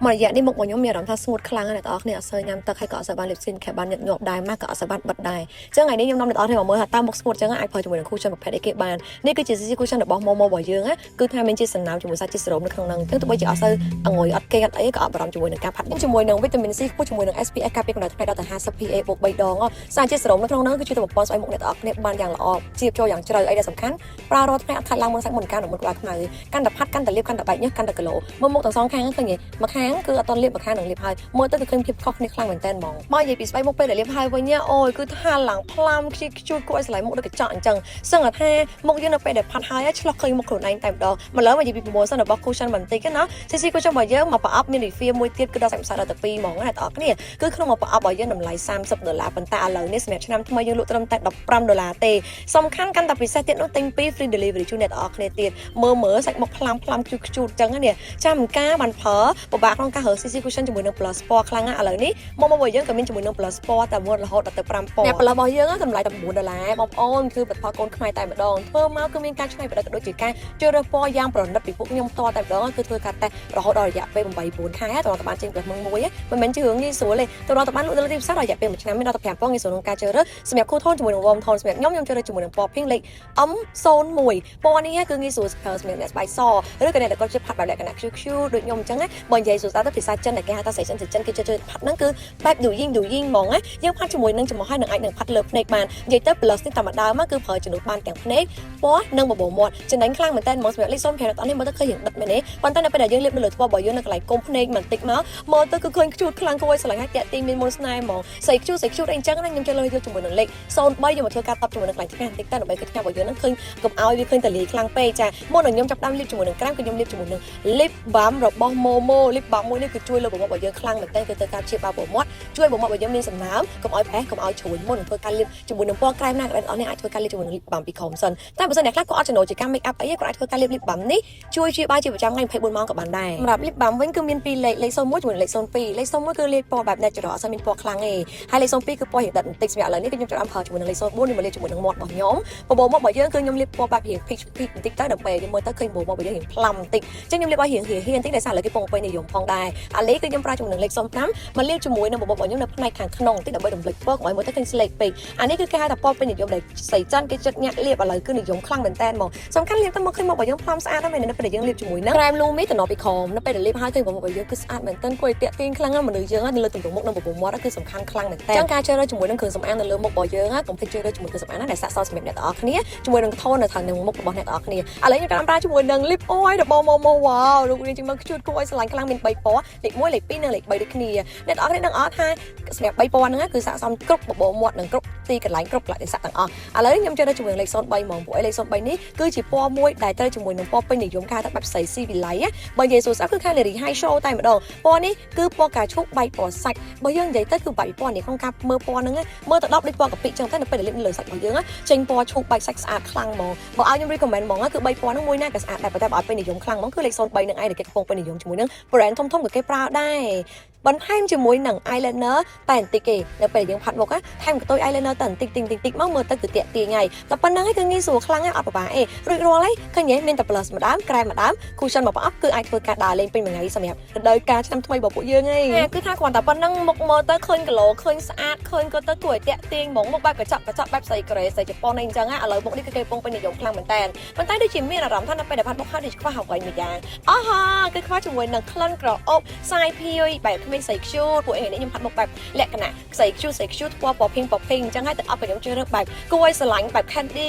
mà dạ đi một bộ nhóm mèo đóng thang smooth khăng này đó này sơi nhằm tật hay có sợi ban liệp xin khẻ ban nhận nhộp đài mắc có sợi ban bật đài chứ ngày đi nhóm năm này đó thì mới hạt tam một smooth chẳng ai phơi cho mình khu chân một phe để kẹp bànนี่คือจีคู่chân được bóng mò bỏ dương á cứ thay mình chia sẻ nào cho mình sa chia sẻ được khăng năng tức tụi bây giờ sơi ngồi ở cây ấy có bảo đảm cho mình cáp hạt cho mình vitamin C của cho mình SPF คา เป็นคนได้แต่50 PA บวกใบดองอ่ะสารเจสโรมนักน้องคือช่วยตัวปอนไซมุกเนี่ยออกเนี่ยบานอย่างละออกจีบโจอย่างเจริญไอเดียสำคัญปลาโรทเนี่ยทัดลังมันสักเหมือนกันหรือมันกลายขึ้นมากันแต่พัดกันแต่เรียบกันแต่ใบเนี่ยกันแต่กะโหลเมื่อมุกต่างสองข้างก็คือไงมาข้างคือตอนเรียบมาข้างหนึ่งเรียบให้เมื่อตั้งแต่เคยพิบข้อในครั้งเหมือนเต้นมองมาใหญ่ปีสไปมุกไปแต่เรียบให้ไว้เนี่ยโอ้ยคือท่าหลังพลามช่วยกล้วยสไลด์มุกได้กระจอนจังซึ่งอ่ะแท้มุกยืนไปแต่พัดให้ชลอกเคยมุกขลุ่นในแต่ดอกมันแล้วมาใหญ่ปีโปรโมชั่นแบบคูชั่นเหมือนตีกันเนาะซีก็จะบอกเยอะมาปะอัพมีรีฟิลมวยเตี้ยคือเราใส่สารแต่ปีมองอะไรต่อเนี่ยคือขนมมาปะอัพบอกเยอะหนึ่งลาย$30ប៉ុន្តែឥឡូវនេះសម្រាប់ឆ្នាំថ្មីយើងលក់ត្រឹមតែ$15ទេសំខាន់កាន់តែពិសេសទៀតនោះទិញពី free delivery ជូនអ្នកទាំងអស់គ្នាទៀតមើលសាច់មុខខ្លាំងខ្ជូតចឹងណាចាំមិនការបានប្រើពិបាកក្នុងការរើ CC cushion ជាមួយនឹង plus sport ខ្លាំងណាស់ឥឡូវនេះមកយើងក៏មានជាមួយនឹង plus sport តែមួយរហូតដល់ទៅ5ពណ៌អ្នក plus របស់យើងតម្លៃ$9បងប្អូនគឺបផលកូនខ្មែរតែម្ដងធ្វើមកគឺមានការច្នៃប្រឌិតក៏ដូចជាការជ្រើសរើសពណ៌យ៉ាងប្រណិតពីពួកខ្ញុំតតែម្ដងគឺធ្វើការតេស្តរហូតដល់រយៈពេល8-9ខែតើបានចេញផ្លែមួយមិនមែនជារឿងងាយស្រួលទេទៅដល់បានលក់ដល់ទីផ្សាររយៈពេល1ឆ្នាំមានដល់ទៅ5ពណ៌ងាយស្រួលក្នុងការជ្រើសរើសសម្រាប់គូថនជាមួយនឹង warm tone សម្រាប់ខ្ញុំជ្រើសរើសជាមួយនឹងពណ៌ pink លេខ M01 ពណ៌នេះគឺងាយស្រួលសម្រាប់អ្នកស្បែកសឬក៏អ្នកដែលគាត់ជិះផាត់បែបលក្ខណៈ Q ដូចខ្ញុំអញ្ចឹងណាបើនិយាយស្រួលទៅភាសាចិនដែលគេហៅថាសេចិនគេជិះផាត់ហ្នឹងគឺបែបឌូយីងហ្មងណាយើងផាត់ជាមួយនឹងចំហហើយនឹងអាចនឹងផាត់លើភ្នែកបាននិយាយទៅ plus នេះតាមដើមមកគឺប្រើជំនួសបានទាំងភ្នែកពណ៌និងបបោមាត់ចំណេញខ្លាំងមែនតើហ្មងសម្រាប់លេខ05នេះមើលទៅឃើញយ៉ាងដិតមែនទេប៉ុន្តែនៅពេលដែលយើងលាបនៅលើថ្មរបស់យើងនៅកន្លែងគុំភ្នែកបន្តិចមកមើលទៅគឺឃើញខ្ជូតខ្លាំងគួរឲ្យស្រឡាញ់ហើយតាក់ទាញមានមុនស្នេហ៍ហ្មងស្អីខ្ជូតអីចឹងណាខ្ញុំចូលលើយកជាមួយនឹងលេខ03យកមកធ្វើការតបជាមួយនឹងកន្លែងថ្មបន្តិចទៅដើម្បីគឺថ្មរបស់យើងនឹងឃើញកុំឲ្យវាឃើញតែលាយខ្លាំងពេកចាមុននឹងខ្ញុំចាប់ដើមលាបជាមួយនឹងក្រាមគឺខ្ញុំលាបជាមួយនឹង lip balm របស់ Momo lip balm មួយនេះគឺជួយលើបបោរបស់យើងខ្លាំងមែនតើគឺទៅការព្យាបាលបបោមាត់ជួយបបោមាត់របស់យើងមានសំណើមកុំឲ្យប្រេះកុំឲ្យជ្រួញមុននឹងធ្វើការលាបជាមួយនឹងពណ៌ក្រែមណាក៏អ្នកនរអាចធ្វើការលាបជាមួយនឹង lip balm ពីក្រោមសិនតែបើសិនអ្នកខ្លះក៏អត់ចំណូលជាការ make up អីក៏អាចធ្វើការលាប lip balm នេះជួយព្យាបាលជាប្រចាំថ្ងៃ24ម៉ោងក៏បានដែរសម្រាប់ lip balm វិញគឺមានពីរលេខ01ជាមួយលេខ02លេខ01គឺលាបពណ៌បែប natural អត់សូវមានពណ៌ខ្លាំងទេហើយលេខ02គឺពណ៌ដិតបន្តិចសម្រាប់ឥឡូវនេះគឺខ្ញុំចាប់ប្រើជាមួយនឹងលេខ04នេះមកលាបជាមួយនឹងមាត់របស់ខ្ញុំបបោមាត់របស់យើងគឺខ្ញុំលាបពណ៌បែបរៀង peach បន្តិចទៅដើម្បីយើងមើលទៅឃើញបបោមាត់របស់យើងរៀងផ្លាំបន្តិចអញ្ចឹងខ្ញុំលាបឲ្យរៀងបន្តិចដែលសារឥឡូវគេពងពេញនិយមផងដែរអាលេគឺខ្ញុំប្រើជាមួយនឹងលេខ05មកលាបជាមួយនឹងបបោរបស់ខ្ញុំនៅផ្នែកខាងក្នុងបន្តិចដើម្បីរំលេចពណ៌កុំឲ្យមើលទៅឃើញស្លេកពេកអានេះគឺគេហៅថាពណ៌ពេញនិយមដែលស្រីចិនគេចិត្តញាក់លាបឥឡូវគឺនិយមខ្លាំងមែនតើហ្មងសំខាន់លាបទៅមកឃើញមុខរបស់យើងផ្លាំស្អាតហើយនៅពេលដែលយើងលាបជាមួយនឹងក្រែមលូមីតំណពីខមនៅពេលដែលលាបហើយឃើញមុខរបស់យើងគឺស្អាតមែនតើគួរឲ្យតាក់ទាញខ្លាំងណាស់មនុស្សយើងនៅលើទម្រង់មុខនិងបបោមាត់គឺសំខាន់ខ្លាំងមែនតើអញ្ចឹងការជ្រើសរើសជាមួយនឹងគ្រឿងសម្អាងនៅលើមុខរបស់យើងកុំភ្លេចជ្រើសរើសជាមួយគ្រឿងសម្អាងណាដែលស័ក្តិសមសម្រាប់អ្នកទាំងអស់គ្នាជាមួយនឹងថននៅខាងនឹងមុខរបស់អ្នកទាំងអស់គ្នាឥឡូវខ្ញុំតាមប្រើជាមួយនឹង lip oil របស់ Momo វ៉ាវរូបរាងជាមើលខ្ជូតគួរឲ្យស្រឡាញ់ខ្លាំងមាន3ពណ៌លេខ1លេខ2និងលេខ3ដូចគ្នាអ្នកទាំងអស់គ្នាដឹងអត់ថាសម្រាប់3ពណ៌ហ្នឹងគឺស័ក្តិសមគ្រប់បបោមាត់និងគ្រប់ទីកន្លែងគ្រប់កន្លែងស័ក្តិទាំងអស់ឥឡូវខ្ញុំជ្រើសរើសជាមួយលេខ03ហ្មងព្រោះលេខ03នេះគឺជាពណ៌មួយដែលត្រូវជាមួយនឹងពណ៌ពេញនិយមគេហៅថាបែបស្រីស៊ីវិល័យបើនិយាយសួរស្អាតគឺ Calorie High Show តែម្ដងពណ៌នេះគឺពណ៌កាឈូកបែកពណ៌សាច់បើយើងនិយាយទៅគឺបែកពណ៌នេះក្នុងការមើលពណ៌ហ្នឹងមើលទៅ10ដូចពណ៌កាពិចឹងតែនៅពេលដែលលាបលើសាច់របស់យើងចេញពណ៌ឈូកបែកសាច់ស្អាតខ្លាំងហ្មងបើឲ្យខ្ញុំ recommend ហ្មងគឺ3ពណ៌ហ្នឹងមួយណាក៏ស្អាតដែរប៉ុន្តែបើឲ្យពេញនិយមខ្លាំងហ្មងគឺលេខ03នឹងឯងដែលគេកំពុងពេញនិយមជាមួយនឹង brand ធំៗក៏គេប្រើដែរបន្ថែមជាមួយនឹង eyeliner តែបន្តិចគេនៅពេលយើងផាត់មុខថែមកតុយ eyeliner តែបន្តិចមកមើលទៅគឺតាក់ទាញហើយតែប៉ុណ្្នឹងឯងគឺងាយស្រួលខ្លាំងណាស់អត់ពិបាកទេរួចរាល់ហើយឃើញទេមានតែ plus ម្ដងក្រែមម្ដង cushion មកប្រអប់គឺអាចធ្វើការដើរលេងពេញមួយថ្ងៃសម្រាប់រដូវកាលឆ្នាំថ្មីរបស់ពួកយើងឯងគឺថាគ្រាន់តែប៉ុណ្្នឹងមុខមើលទៅឃើញគីឡូឃើញស្អាតឃើញក៏ទៅគួរឲ្យតាក់ទាញហ្មងមុខបែបកញ្ចក់បែបស្រីកូរ៉េស្រីជប៉ុនអីអញ្ចឹងឥឡូវមុខនេះគឺគេកំពុងពេញនិយមខ្លាំងមែនតើប៉ុន្តែដូចជាមានអារម្មណ៍ថានៅពេលដែលផាត់មុខហើយដូចខ្វះអ្វីមួយយ៉ាងអូហ៎គឺខ្វះជាមួយនឹងក្លិនក្រអូបសាយភាយបែបគ្មានស្រីខ្ជូតពួកឯងនេះខ្ញុំផាត់មុខបែបលក្ខណៈស្រីខ្ជូតពណ៌ pink អញ្ចឹងហើយទឹកអប់ខ្ញុំជ្រើសរើសបែបគួរឲ្យស្រឡាញ់បែប candy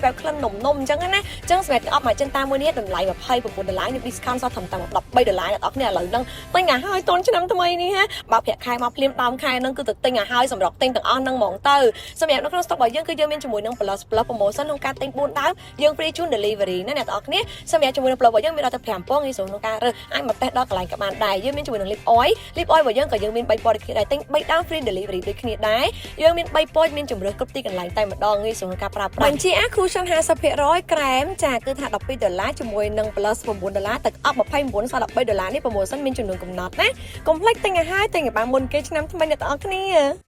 បែបក្លិននំអញ្ចឹងណាអញ្ចឹងសម្រាប់ទឹកអប់មួយចិនតាមួយនេះតម្លៃ$29នេះ discount សល់ត្រឹមតែ$13អ្នកទាំងអស់គ្នាឥឡូវហ្នឹងទិញឲ្យហើយតនឆ្នាំថ្មីនេះហ่าបើប្រាក់ខែមកភ្លាមដើមខែហ្នឹងគឺទៅទិញឲ្យហើយសម្រាប់ទិញទាំងអស់ហ្នឹងហ្មងទៅសម្រាប់នៅក្នុង stock របស់យើងគឺយើងមានជាមួយនឹង plus promotion ក្នុងការទិញ4ដើមយើង free ជូន delivery ណាអ្នកទាំងអស់គ្នាសម្រាប់ជាមួយនឹង plus របស់យើងមានដល់ទៅ5ពណ៌ងាយស្រួលក្នុងការរើសអាចមកតេស្តដល់កន្លែងក៏បានដែរយើងមានជាមួយនឹង lip oil របស់យើងក៏យើងមាន3ពណ៌ដូចគ្នាដែរទិញ3ដើម free delivery ដូចគ្នាដែរយើងមាន3ពណ៌មានជម្រើសគ្រប់ទីកន្លែងតែម្ដងងាយស្រួលក្នុងការប្រើប្រាស់បញ្ជា cushion 50% ក្រែមចាគឺថា$12ជាមួយនឹង plus $9ទឹកអប់29សល់$13នេះ promotion មានចំនួនកំណត់ណាកុំភ្លេចទិញឲ្យហើយទិញឲ្យបានមុនគេឆ្នាំថ្មីអ្នកទាំងអស់គ្នា